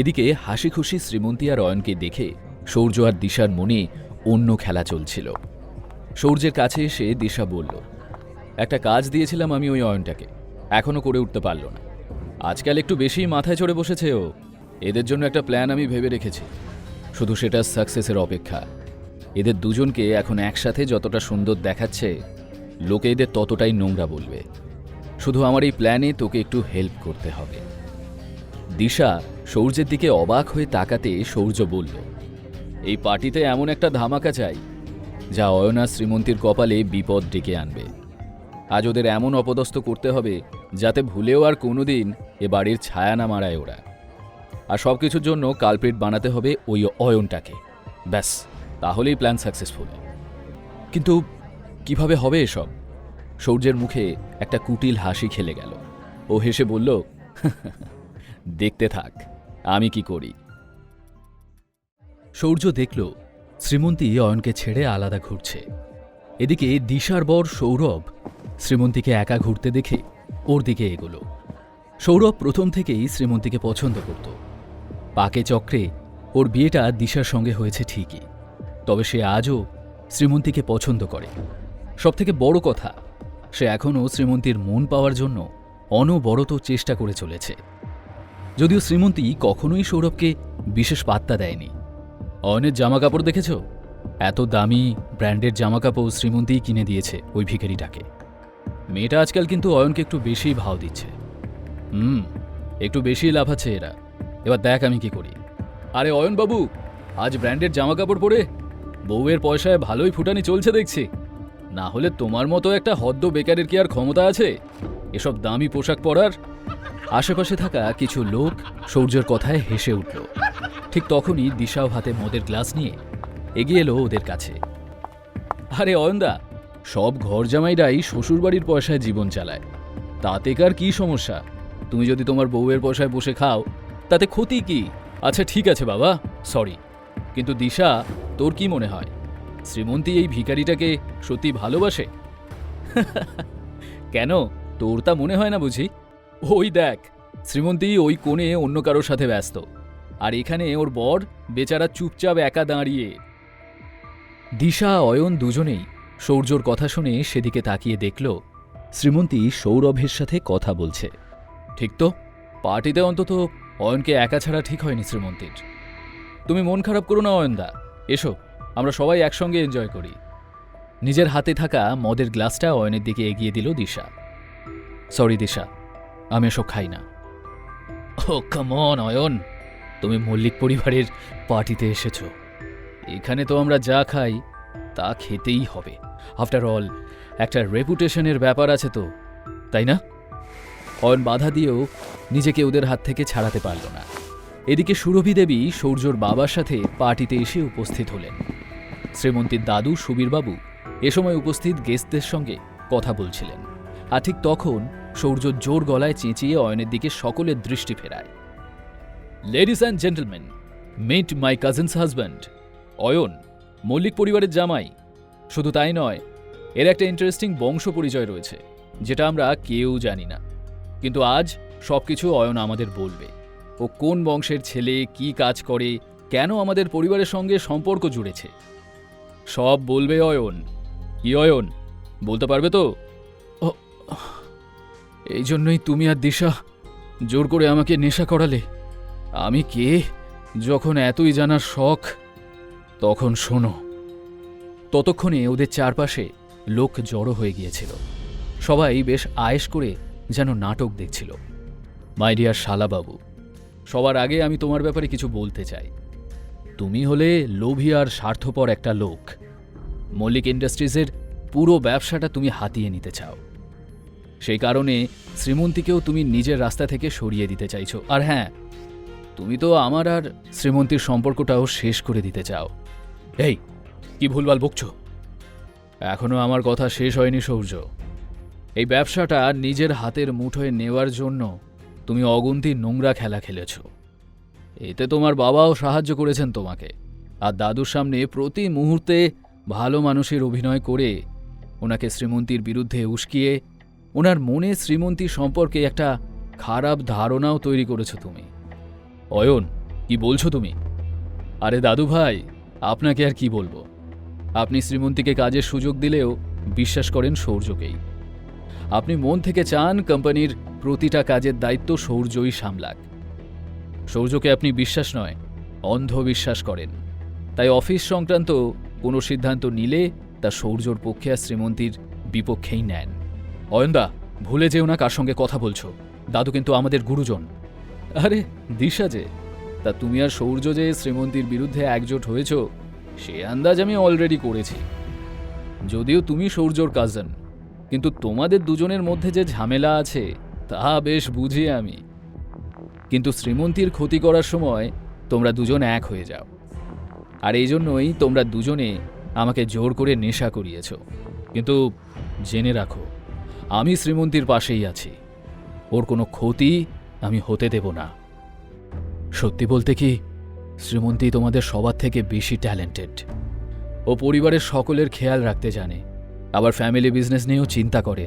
এদিকে হাসি খুশি শ্রীমন্তী আর অয়নকে দেখে সৌর্য আর দিশার মনে অন্য খেলা চলছিল। সৌর্যের কাছে এসে দিশা বলল, একটা কাজ দিয়েছিলাম আমি ওই অয়নটাকে, এখনো করে উঠতে পারল না। আজকাল একটু বেশি মাথায় চড়ে বসেছে ও। এদের জন্য একটা প্ল্যান আমি ভেবে রেখেছি, শুধু সেটা সাকসেসের অপেক্ষা। এদের দুজনকে এখন একসাথে যতটা সুন্দর দেখাচ্ছে, লোকে এদের ততটাই নোংরা বলবে। শুধু আমার এই প্ল্যানে তোকে একটু হেল্প করতে হবে। দিশা সৌর্যের দিকে অবাক হয়ে তাকাতে সৌর্য বলল, এই পার্টিতে এমন একটা ধামাকা চাই যা অয়ন আর শ্রীমন্তীর কপালে বিপদ ডেকে আনবে। আজ ওদের এমন অপদস্থ করতে হবে যাতে ভুলেও আর কোনোদিন এ বাড়ির ছায়া না মারায় ওরা। আর সব কিছুর জন্য কালপ্রিট বানাতে হবে ওই অয়নটাকে। ব্যাস, তাহলেই প্ল্যান সাকসেসফুল। কিন্তু কিভাবে হবে এসব? সৌর্যের মুখে একটা কুটিল হাসি খেলে গেল। ও হেসে বলল, দেখতে থাক আমি কি করি। সৌর্য দেখল শ্রীমন্তী অয়নকে ছেড়ে আলাদা ঘুরছে। এদিকে দিশার বর সৌরভ শ্রীমন্তীকে একা ঘুরতে দেখে ওর দিকে এগোলো। সৌরভ প্রথম থেকেই শ্রীমন্তীকে পছন্দ করত। পাকে চক্রে ওর বিয়েটা দিশার সঙ্গে হয়েছে ঠিকই, তবে সে আজও শ্রীমন্তীকে পছন্দ করে। সবথেকে বড় কথা, সে এখনও শ্রীমন্তীর মন পাওয়ার জন্য অনবরত চেষ্টা করে চলেছে। যদিও শ্রীমন্তী কখনোই সৌরভকে বিশেষ পাত্তা দেয়নি। অয়নের জামাকাপড় দেখেছ? এত দামি ব্র্যান্ডের জামাকাপড় শ্রীমন্তীই কিনে দিয়েছে ওই ভিখারিটাকে। মেয়েটা আজকাল কিন্তু অয়নকে একটু বেশি ভাও দিচ্ছে। একটু বেশি লাফাচ্ছে এরা। এবার দেখ আমি কি করি। আরে অয়নবাবু, আজ ব্র্যান্ডের জামাকাপড় পরে বউয়ের পয়সায় ভালোই ফুটানি চলছে দেখছি। না হলে তোমার মতো একটা হদ্দ বেকারের কি আর ক্ষমতা আছে এসব দামি পোশাক পরার? আশেপাশে থাকা কিছু লোক সৌর্যের কথায় হেসে উঠল। ঠিক তখনই দিশাও হাতে মদের গ্লাস নিয়ে এগিয়ে এলো ওদের কাছে। আরে অয়নদা, সব ঘর জামাইরাই শ্বশুরবাড়ির পয়সায় জীবন চালায়, তাতে কার কি সমস্যা? তুমি যদি তোমার বউয়ের পয়সায় বসে খাও তাতে ক্ষতি কি? আচ্ছা ঠিক আছে বাবা, সরি, কিন্তু দিশা, তোর কি মনে হয় শ্রীমন্তী এই ভিখারিটাকে সত্যি ভালোবাসে? কেন, তোর তা মনে হয় না বুঝি? ওই দেখ, শ্রীমন্তী ওই কোণে অন্য কারোর সাথে ব্যস্ত, আর এখানে ওর বর বেচারা চুপচাপ একা দাঁড়িয়ে। দিশা অয়ন দুজনেই সৌর্যর কথা শুনে সেদিকে তাকিয়ে দেখল শ্রীমন্তী সৌরভের সাথে কথা বলছে। ঠিক তো, পার্টিতে অন্তত অয়নকে একা ছাড়া ঠিক হয়নি শ্রীমন্তীর। তুমি মন খারাপ করো না অয়নদা, এসো আমরা সবাই একসঙ্গে এনজয় করি। নিজের হাতে থাকা মদের গ্লাসটা অয়নের দিকে এগিয়ে দিল দিশা। সরি দিশা, আমি এসব খাই না। ও কাম অন অয়ন, তুমি মল্লিক পরিবারের পার্টিতে এসেছো, এখানে তো আমরা যা খাই তা খেতেই হবে। আফটার অল একটা রেপুটেশনের ব্যাপার আছে তো, তাই না? অয়ন বাধা দিয়েও নিজেকে ওদের হাত থেকে ছাড়াতে পারল না। এদিকে সুরভি দেবী সৌর্যর বাবার সাথে পার্টিতে এসে উপস্থিত হলেন। শ্রীমন্তীর দাদু সুবীরবাবু এ সময় উপস্থিত গেস্টদের সঙ্গে কথা বলছিলেন। আর ঠিক তখন সৌর্য জোর গলায় চেঁচিয়ে অয়নের দিকে সকলের দৃষ্টি ফেরায়। Ladies and gentleman, meet my cousin's husband Ayan, Mallick পরিবারের জামাই। শুধু তাই নয়, এর একটা ইন্টারেস্টিং বংশ পরিচয় রয়েছে যেটা আমরা কেউ জানি না, কিন্তু আজ সবকিছু অয়ন আমাদের বলবে। ও কোন বংশের ছেলে, কি কাজ করে, কেন আমাদের পরিবারের সঙ্গে সম্পর্ক জুড়েছে, সব বলবে অয়ন। কি অয়ন, বলতে পারবে তো? এই জন্যই তুমি আর দিশা জোর করে আমাকে নেশা করালে। আমি কে যখন এতই জানার শখ, তখন শোনো। ততক্ষণে ওদের চারপাশে লোক জড়ো হয়ে গিয়েছিল। সবাই বেশ আয়েশ করে যেন নাটক দেখছিল। মাই ডিয়ার শালাবাবু, সবার আগে আমি তোমার ব্যাপারে কিছু বলতে চাই। তুমি হলে লোভী আর স্বার্থপর একটা লোক। মল্লিক ইন্ডাস্ট্রিজের পুরো ব্যবসাটা তুমি হাতিয়ে নিতে চাও। সেই কারণে শ্রীমন্তীকেও তুমি নিজের রাস্তা থেকে সরিয়ে দিতে চাইছো। আর হ্যাঁ, তুমি তো আমার আর শ্রীমন্তীর সম্পর্কটাও শেষ করে দিতে চাও। এই, কি ভুলভাল বকছো? এখনো আমার কথা শেষ হয়নি সৌর্য। এই ব্যবসাটা নিজের হাতের মুঠোয় নেওয়ার জন্য তুমি অগুন্তি নোংরা খেলা খেলেছ। এতে তোমার বাবাও সাহায্য করেছেন তোমাকে, আর দাদুর সামনে প্রতি মুহূর্তে ভালো মানুষের অভিনয় করে ওনাকে শ্রীমন্তীর বিরুদ্ধে উস্কিয়ে ওনার মনে শ্রীমন্তী সম্পর্কে একটা খারাপ ধারণাও তৈরি করেছ তুমি। অয়ন, কি বলছো তুমি? আরে দাদু ভাই, আপনাকে আর কি বলবো। আপনি শ্রীমন্তীকে কাজের সুযোগ দিলেও বিশ্বাস করেন সৌর্যকেই। আপনি মন থেকে চান কোম্পানির প্রতিটা কাজের দায়িত্ব সৌর্যই সামলাক। সৌর্যকে আপনি বিশ্বাস নয়, অন্ধবিশ্বাস করেন। তাই অফিস সংক্রান্ত কোনো সিদ্ধান্ত নিলে তা সৌর্যর পক্ষে আর শ্রীমন্তীর বিপক্ষেই নেন। অয়নদা, ভুলে যেও না কার সঙ্গে কথা বলছো। দাদু কিন্তু আমাদের গুরুজন। আরে দিশা যে, তা তুমি আর সৌর্য যে শ্রীমন্তীর বিরুদ্ধে একজোট হয়েছ সে আন্দাজ আমি অলরেডি করেছি। যদিও তুমি সৌর্যর কাজন, কিন্তু তোমাদের দুজনের মধ্যে যে ঝামেলা আছে তা বেশ বুঝি আমি। কিন্তু শ্রীমন্তীর ক্ষতি করার সময় তোমরা দুজন এক হয়ে যাও, আর এই জন্যই তোমরা দুজনে আমাকে জোর করে নেশা করিয়েছ। কিন্তু জেনে রাখো, আমি শ্রীমন্তীর পাশেই আছি। ওর কোনো ক্ষতি আমি হতে দেব না। সত্যি বলতে কি, শ্রীমন্তী তোমাদের সবার থেকে বেশি ট্যালেন্টেড। ও পরিবারের সকলের খেয়াল রাখতে জানে, আবার ফ্যামিলি বিজনেস নিয়েও চিন্তা করে।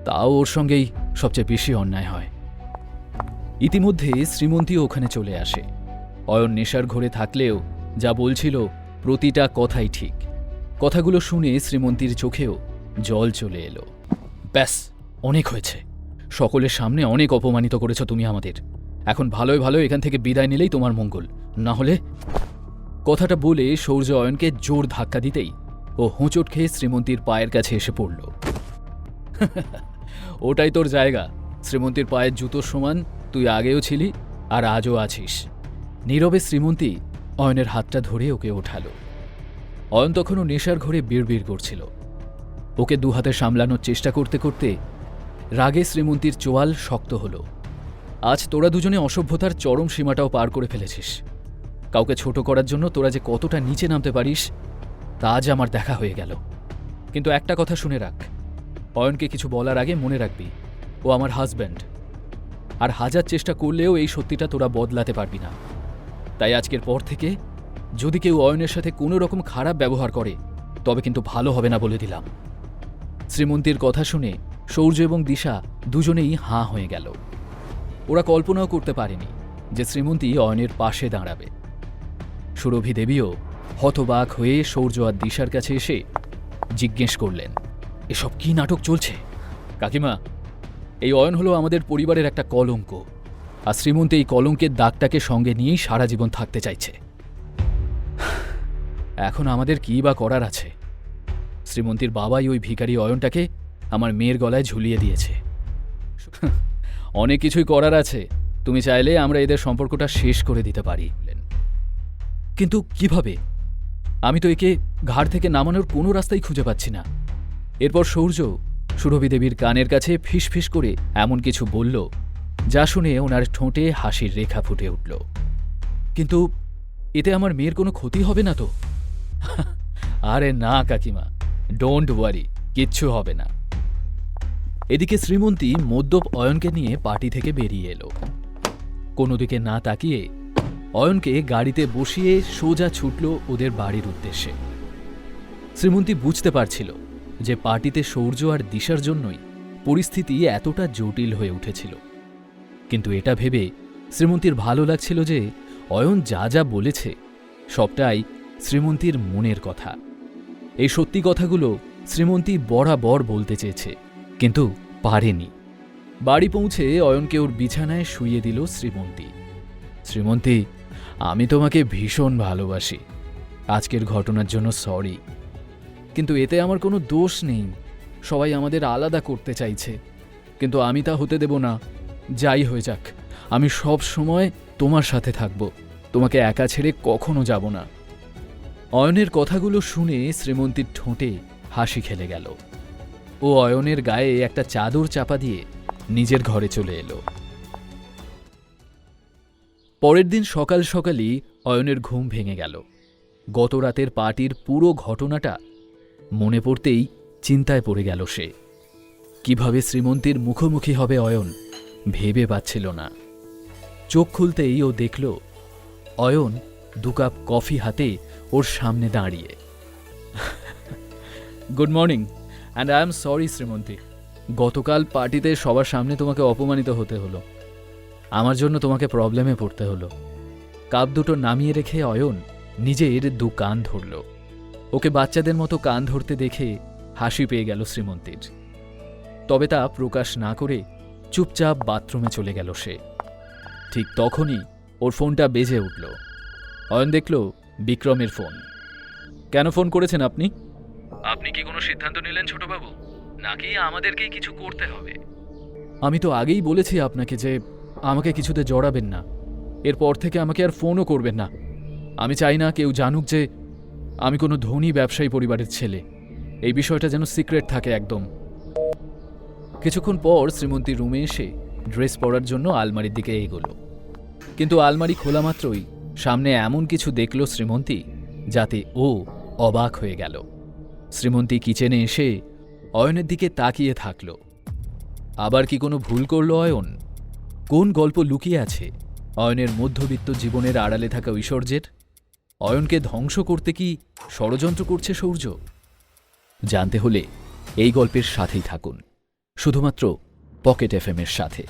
তাও ওর সঙ্গেই সবচেয়ে বেশি অন্যায় হয়। ইতিমধ্যে শ্রীমন্তী ওখানে চলে আসে। অয়ন নেশার ঘোরে থাকলেও যা বলছিল প্রতিটা কথাই ঠিক। কথাগুলো শুনে শ্রীমন্তীর চোখেও জল চলে এলো। ব্যাস, অনেক হয়েছে। সকলের সামনে অনেক অপমানিত করেছ তুমি আমাদের। এখন ভালোই ভালো এখান থেকে বিদায় নিলেই তোমার মঙ্গল, না হলে। কথাটা বলে সৌর্য অয়নকে জোর ধাক্কা দিতেই ও হোঁচট খেয়ে শ্রীমন্তীর পায়ের কাছে এসে পড়ল। ওটাই তোর জায়গা। শ্রীমন্তীর পায়ের জুতোর সমান তুই আগেও ছিলি আর আজও আছিস। নীরবে শ্রীমন্তী অয়নের হাতটা ধরে ওকে ওঠালো। অয়ন তখনও নেশার ঘরে বিড়বিড় করছিল। ওকে দুহাতে সামলানোর চেষ্টা করতে করতে রাগে শ্রীমন্তীর চোয়াল শক্ত হল। আজ তোরা দুজনে অসভ্যতার চরম সীমাটাও পার করে ফেলেছিস। কাউকে ছোট করার জন্য তোরা যে কতটা নিচে নামতে পারিস তা আজ আমার দেখা হয়ে গেল। কিন্তু একটা কথা শুনে রাখ, অয়নকে কিছু বলার আগে মনে রাখবি ও আমার হাজব্যান্ড। আর হাজার চেষ্টা করলেও এই সত্যিটা তোরা বদলাতে পারবি না। তাই আজকের পর থেকে যদি কেউ অয়নের সাথে কোনো রকম খারাপ ব্যবহার করে তবে কিন্তু ভালো হবে না বলে দিলাম। শ্রীমন্তীর কথা শুনে সৌর্য এবং দিশা দুজনেই হাঁ হয়ে গেল। ওরা কল্পনাও করতে পারেনি যে শ্রীমন্তী অয়নের পাশে দাঁড়াবে। সুরভি দেবীও হতবাক হয়ে সৌর্য আর দিশার কাছে এসে জিজ্ঞেস করলেন, এসব কি নাটক চলছে? কাকিমা, এই অয়ন হলো আমাদের পরিবারের একটা কলঙ্ক, আর শ্রীমন্তী এই কলঙ্কের দাগটাকে সঙ্গে নিয়েই সারা জীবন থাকতে চাইছে। এখন আমাদের কী বা করার আছে? শ্রীমন্তীর বাবাই ওই ভিখারি অয়নটাকে আমার মেয়ের গলায় ঝুলিয়ে দিয়েছে। অনেক কিছুই করার আছে। তুমি চাইলে আমরা এদের সম্পর্কটা শেষ করে দিতে পারি। কিন্তু কিভাবে? আমি তো একে ঘাড় থেকে নামানোর কোনো রাস্তাই খুঁজে পাচ্ছি না। এরপর সৌর্য সুরভি দেবীর কানের কাছে ফিস ফিস করে এমন কিছু বলল যা শুনে ওনার ঠোঁটে হাসির রেখা ফুটে উঠল। কিন্তু এতে আমার মেয়ের কোনো ক্ষতি হবে না তো? আরে না কাকিমা, ডোন্ট ওয়ারি, কিচ্ছু হবে না। এদিকে শ্রীমন্তী মদ্যপ অয়নকে নিয়ে পার্টি থেকে বেরিয়ে এলো। কোনো দিকে না তাকিয়ে অয়নকে গাড়িতে বসিয়ে সোজা ছুটল ওদের বাড়ির উদ্দেশ্যে। শ্রীমন্তী বুঝতে পারছিল যে পার্টিতে সৌর্য আর দিশার জন্যই পরিস্থিতি এতটা জটিল হয়ে উঠেছিল। কিন্তু এটা ভেবে শ্রীমন্তীর ভালো লাগছিল যে অয়ন যা যা বলেছে সবটাই শ্রীমন্তীর মনের কথা। এই সত্যি কথাগুলো শ্রীমন্তী বরাবর বলতে চেয়েছে, কিন্তু পারেনি। বাড়ি পৌঁছে অয়নকে ওর বিছানায় শুইয়ে দিল শ্রীমন্তী। শ্রীমন্তী, আমি তোমাকে ভীষণ ভালোবাসি। আজকের ঘটনার জন্য সরি, কিন্তু এতে আমার কোনো দোষ নেই। সবাই আমাদের আলাদা করতে চাইছে, কিন্তু আমি তা হতে দেব না। যাই হয়ে যাক, আমি সব সময় তোমার সাথে থাকব। তোমাকে একা ছেড়ে কখনো যাব না। অয়নের কথাগুলো শুনে শ্রীমন্তীর ঠোঁটে হাসি খেলে গেল। ও অয়নের গায়ে একটা চাদর চাপা দিয়ে নিজের ঘরে চলে এলো। পরের দিন সকাল সকালই অয়নের ঘুম ভেঙে গেল। গত রাতের পার্টির পুরো ঘটনাটা মনে পড়তেই চিন্তায় পড়ে গেল সে। কিভাবে শ্রীমন্তীর মুখোমুখি হবে অয়ন ভেবে পাচ্ছিল না। চোখ খুলতেই ও দেখল অয়ন 2 কাপ কফি হাতে ওর সামনে দাঁড়িয়ে। Good morning, and I am sorry Srimanti. গতকাল পার্টিতে সবার সামনে তোমাকে অপমানিত হতে হলো। আমার জন্য তোমাকে প্রবলেমে পড়তে হলো। কাপ দুটো নামিয়ে রেখে অয়ন নিজের দু কান ধরল। ওকে বাচ্চাদের মতো কান ধরতে দেখে হাসি পেয়ে গেল শ্রীমন্তীর। তবে তা প্রকাশ না করে চুপচাপ বাথরুমে চলে গেল সে। ঠিক তখনই ওর ফোনটা বেজে উঠল। অয়ন দেখল বিক্রমের ফোন। কেন ফোন করেছেন আপনি? আপনি কি কোনো সিদ্ধান্ত নিলেন ছোটবাবু, নাকি আমাদেরকেই কিছু করতে হবে? আমি তো আগেই বলেছি আপনাকে যে আমাকে কিছুতে জড়াবেন না। এরপর থেকে আমাকে আর ফোনও করবেন না। আমি চাই না কেউ জানুক যে আমি কোনো ধনী ব্যবসায়ী পরিবারের ছেলে। এই বিষয়টা যেন সিক্রেট থাকে একদম। কিছুক্ষণ পর শ্রীমন্তী রুমে এসে ড্রেস পরার জন্য আলমারির দিকে এগোল। কিন্তু আলমারি খোলা মাত্রই সামনে এমন কিছু দেখল শ্রীমন্তী যাতে ও অবাক হয়ে গেল। শ্রীমন্তী কিচেনে এসে অয়নের দিকে তাকিয়ে থাকল। আবার কি কোনো ভুল করল অয়ন? কোন গল্প লুকিয়ে আছে অয়নের মধ্যবিত্ত জীবনের আড়ালে থাকা ঐশ্বর্যের? অয়নকে ধ্বংস করতে কি ষড়যন্ত্র করছে সূর্য? জানতে হলে এই গল্পের সাথেই থাকুন, শুধুমাত্র পকেট এফএম এর সাথে।